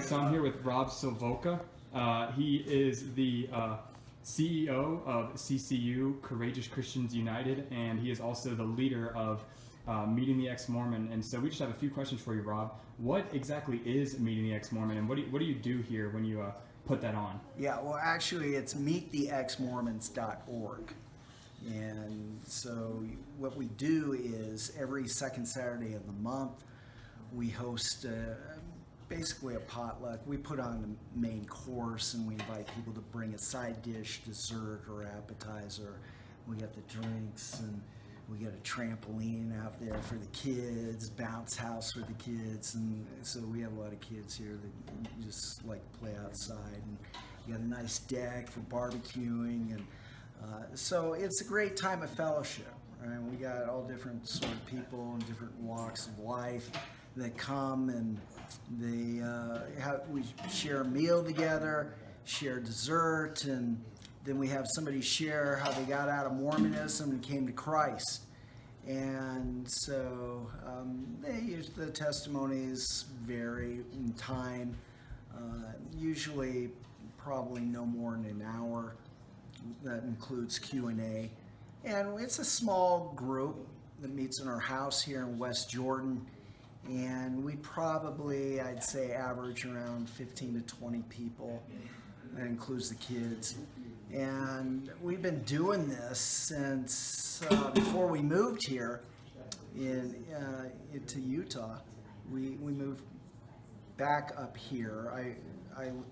So I'm here with Rob Sivulka. He is the CEO of CCU, Courageous Christians United, and he is also the leader of Meeting the Ex-Mormon. And so we just have a few questions for you, Rob. What exactly is Meeting the Ex-Mormon, and what do you do here when you put that on? Yeah, well, actually, it's meettheexmormons.org. And so what we do is every second Saturday of the month, we host basically a potluck. We put on the main course and we invite people to bring a side dish, dessert, or appetizer. We got the drinks and we got a trampoline out there for the kids, bounce house for the kids. And so we have a lot of kids here that just like play outside. And we got a nice deck for barbecuing. And so it's a great time of fellowship. Right? We got all different sort of people in different walks of life that come, and we share a meal together, share dessert, and then we have somebody share how they got out of Mormonism and came to Christ. And so the testimonies vary in time, usually probably no more than an hour. That includes Q&A. And it's a small group that meets in our house here in West Jordan. And we probably, I'd say, average around 15 to 20 people. That includes the kids. And we've been doing this since before we moved here into Utah. We moved back up here.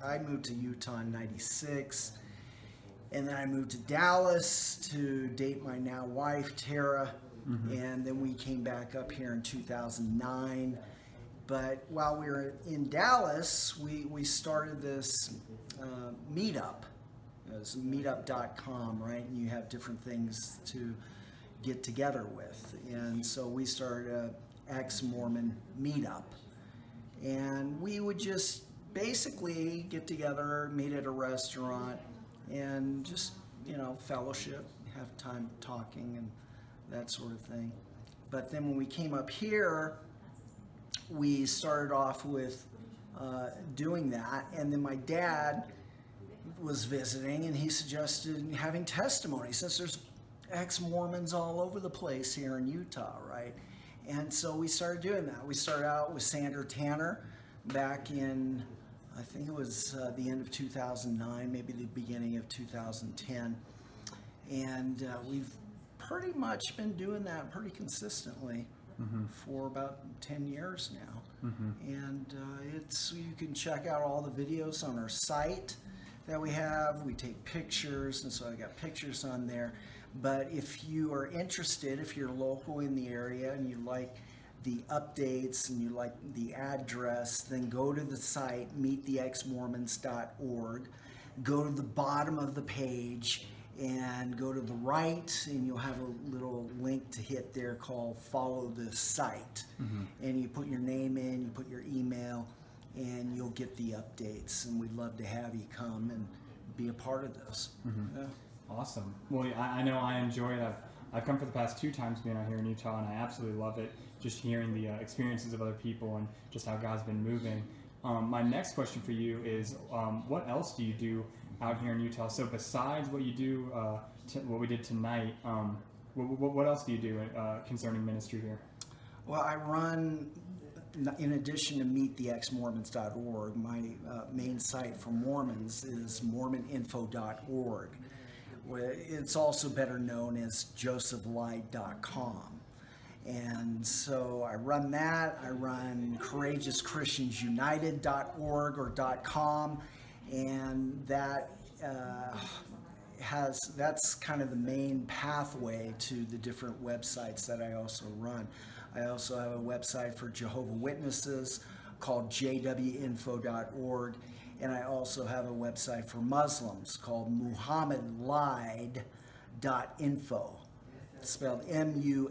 I moved to Utah in '96. And then I moved to Dallas to date my now wife, Tara. Mm-hmm. And then we came back up here in 2009. But while we were in Dallas, we started this meetup. It's meetup.com, right? And you have different things to get together with. And so we started a Ex-Mormon meetup. And we would just basically get together, meet at a restaurant, and just, fellowship, have time talking and that sort of thing. But then when we came up here, we started off with doing that. And then my dad was visiting, and he suggested having testimony, since there's ex-Mormons all over the place here in Utah, right? And so we started doing that. We started out with Sandra Tanner back in, I think it was the end of 2009, maybe the beginning of 2010. And we've pretty much been doing that pretty consistently for about 10 years now. And you can check out all the videos on our site that we have. We take pictures, and so I got pictures on there. But if you are interested, if you're local in the area and you like the updates and you like the address, then go to the site, meettheexmormons.org. Go to the bottom of the page and go to the right, and you'll have a little link to hit there called Follow the Site. And you put your name in, you put your email, and you'll get the updates. And we'd love to have you come and be a part of this. Yeah. Awesome. Well, I know I enjoy it. I've come for the past 2 times being out here in Utah, and I absolutely love it, just hearing the experiences of other people and just how God's been moving. My next question for you is, what else do you do out here in Utah? So besides what you do, what we did tonight, what else do you do concerning ministry here? Well, I run, in addition to meettheexmormons.org, my main site for Mormons is mormoninfo.org. It's also better known as josephlight.com. And so I run that. I run courageouschristiansunited.org or .com, and that's kind of the main pathway to the different websites that I also run. I also have a website for Jehovah's Witnesses called jwinfo.org, and I also have a website for Muslims called muhammadlied.info. It's spelled M-U-H-A-M-M-A-D,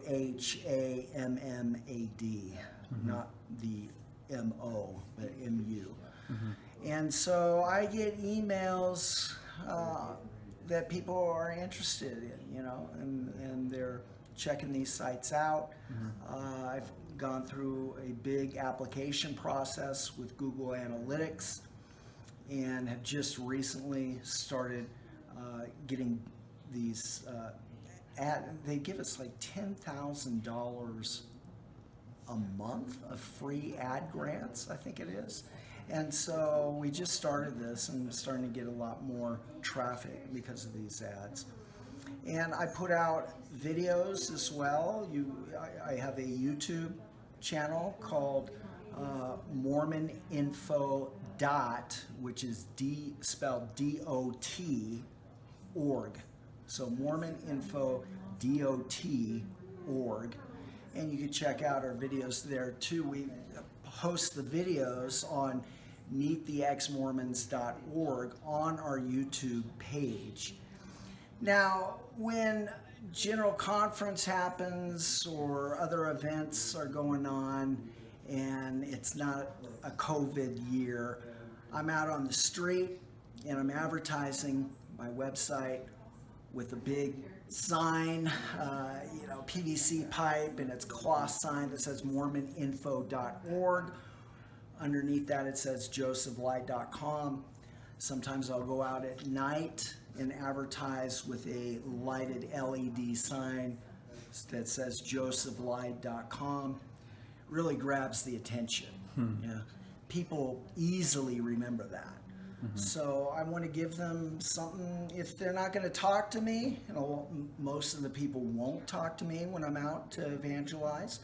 not the M-O, but M-U. And so I get emails that people are interested in, and they're checking these sites out. I've gone through a big application process with Google Analytics and have just recently started getting these they give us like $10,000 a month of free ad grants, I think it is. And so we just started this and starting to get a lot more traffic because of these ads. And I put out videos as well. I have a YouTube channel called Mormon Info Dot, which is spelled D-O-T org. So Mormon Info D-O-T org. And you can check out our videos there too. We host the videos on meettheexmormons.org on our YouTube page. Now, when General Conference happens or other events are going on and it's not a COVID year, I'm out on the street and I'm advertising my website with a big sign, PVC pipe, and it's cloth sign that says mormoninfo.org. Underneath that it says josephlight.com. Sometimes I'll go out at night and advertise with a lighted LED sign that says josephlight.com. Really grabs the attention. Yeah. People easily remember that. So I want to give them something. If they're not going to talk to me, most of the people won't talk to me when I'm out to evangelize.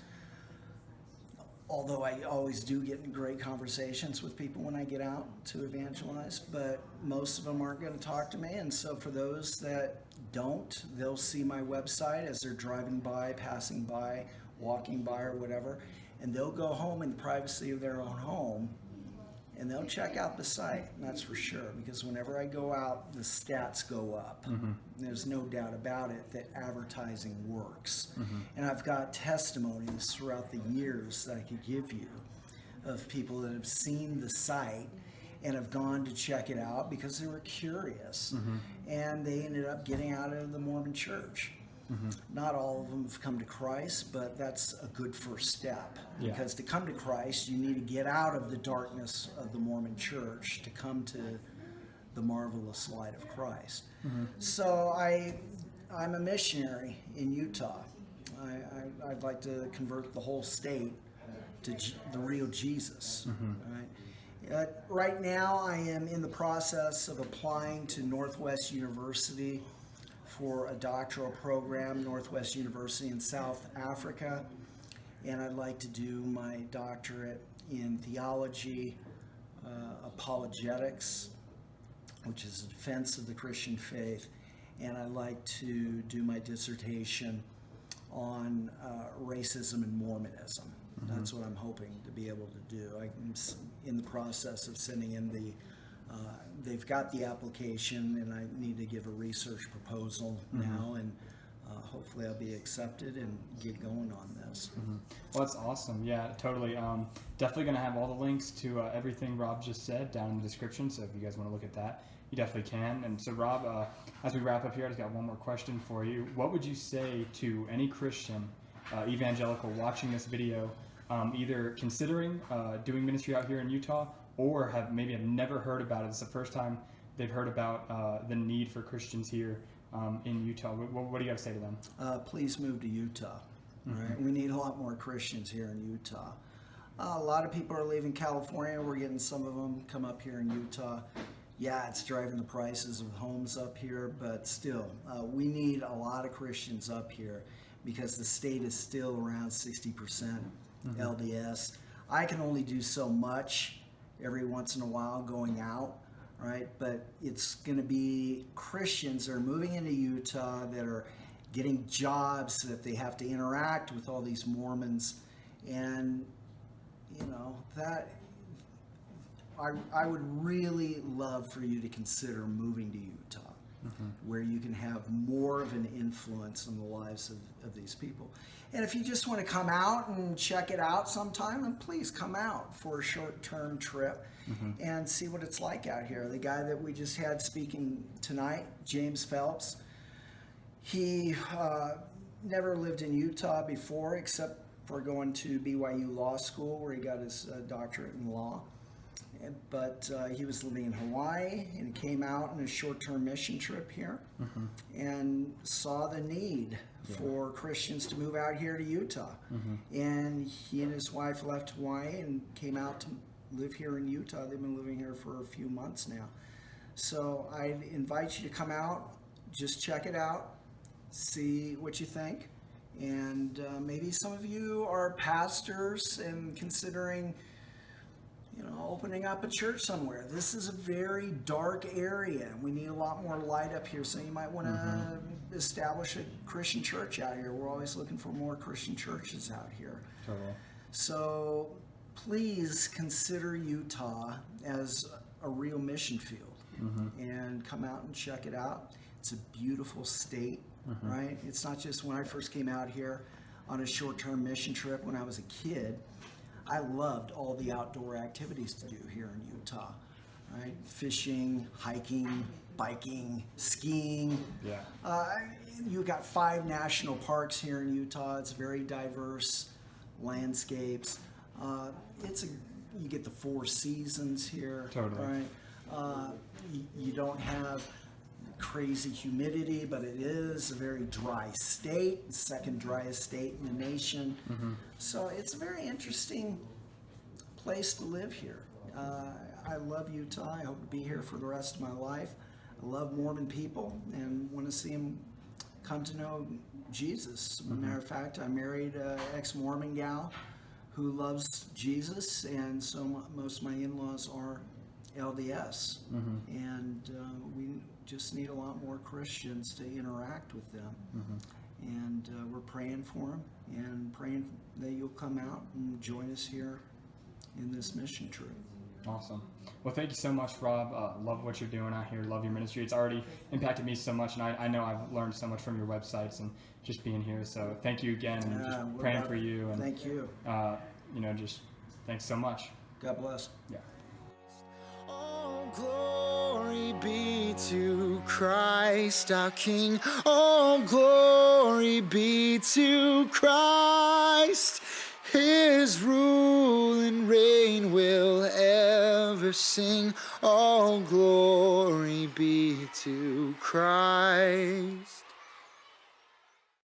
Although I always do get in great conversations with people when I get out to evangelize, but most of them aren't going to talk to me. And so for those that don't, they'll see my website as they're driving by, passing by, walking by, or whatever, and they'll go home in the privacy of their own home, and they'll check out the site, and that's for sure, because whenever I go out, the stats go up. There's no doubt about it that advertising works. And I've got testimonies throughout the years that I could give you of people that have seen the site and have gone to check it out because they were curious. And they ended up getting out of the Mormon church. Not all of them have come to Christ, but that's a good first step. Because to come to Christ, you need to get out of the darkness of the Mormon church to come to the marvelous light of Christ. So I'm a missionary in Utah. I'd like to convert the whole state to the real Jesus. Right now, I am in the process of applying to Northwest University for a doctoral program, Northwest University in South Africa, and I'd like to do my doctorate in theology, apologetics, which is a defense of the Christian faith, and I'd like to do my dissertation on racism and Mormonism. That's what I'm hoping to be able to do. I'm in the process of sending in they've got the application, and I need to give a research proposal now, and hopefully I'll be accepted and get going on this. Well, that's awesome. Yeah, totally. Definitely going to have all the links to everything Rob just said down in the description, so if you guys want to look at that, you definitely can. And so, Rob, as we wrap up here, I've got one more question for you. What would you say to any Christian evangelical watching this video, either considering doing ministry out here in Utah, or have never heard about it? It's the first time they've heard about the need for Christians here in Utah. What do you got to say to them? Please move to Utah. Right? We need a lot more Christians here in Utah. A lot of people are leaving California. We're getting some of them come up here in Utah. Yeah, it's driving the prices of homes up here, but still, we need a lot of Christians up here because the state is still around 60% LDS. I can only do so much every once in a while going out, right? But it's going to be Christians that are moving into Utah that are getting jobs so that they have to interact with all these Mormons. And, that I would really love for you to consider moving to Utah, where you can have more of an influence on the lives of these people. And if you just want to come out and check it out sometime, then please come out for a short-term trip and see what it's like out here. The guy that we just had speaking tonight, James Phelps, he never lived in Utah before except for going to BYU Law School, where he got his doctorate in law. But he was living in Hawaii, and he came out on a short-term mission trip here and saw the need for Christians to move out here to Utah. And he and his wife left Hawaii and came out to live here in Utah. They've been living here for a few months now. So I invite you to come out, just check it out, see what you think. And maybe some of you are pastors and considering opening up a church somewhere. This is a very dark area. We need a lot more light up here, so you might want to establish a Christian church out here. We're always looking for more Christian churches out here. Totally. So please consider Utah as a real mission field and come out and check it out. It's a beautiful state, right? It's not just when I first came out here on a short-term mission trip when I was a kid. I loved all the outdoor activities to do here in Utah, right? Fishing, hiking, biking, skiing. Yeah. You got 5 national parks here in Utah. It's very diverse landscapes. You get the 4 seasons here. Totally. Right? You don't have crazy humidity, but it is a very dry state, the second driest state in the nation. So it's a very interesting place to live here. I love Utah. I hope to be here for the rest of my life. I love Mormon people and want to see them come to know Jesus. As a matter of fact, I married an ex-Mormon gal who loves Jesus, and so most of my in-laws are LDS. And we just need a lot more Christians to interact with them. And we're praying for them and praying that you'll come out and join us here in this mission trip. Awesome. Well, thank you so much, Rob. Love what you're doing out here. Love your ministry. It's already impacted me so much, and I know I've learned so much from your websites and just being here. So thank you again, and just praying for you. And thank you. Just thanks so much. God bless. Yeah. All glory be to Christ our King. All glory be to Christ. His rule and reign will ever sing. All glory be to Christ.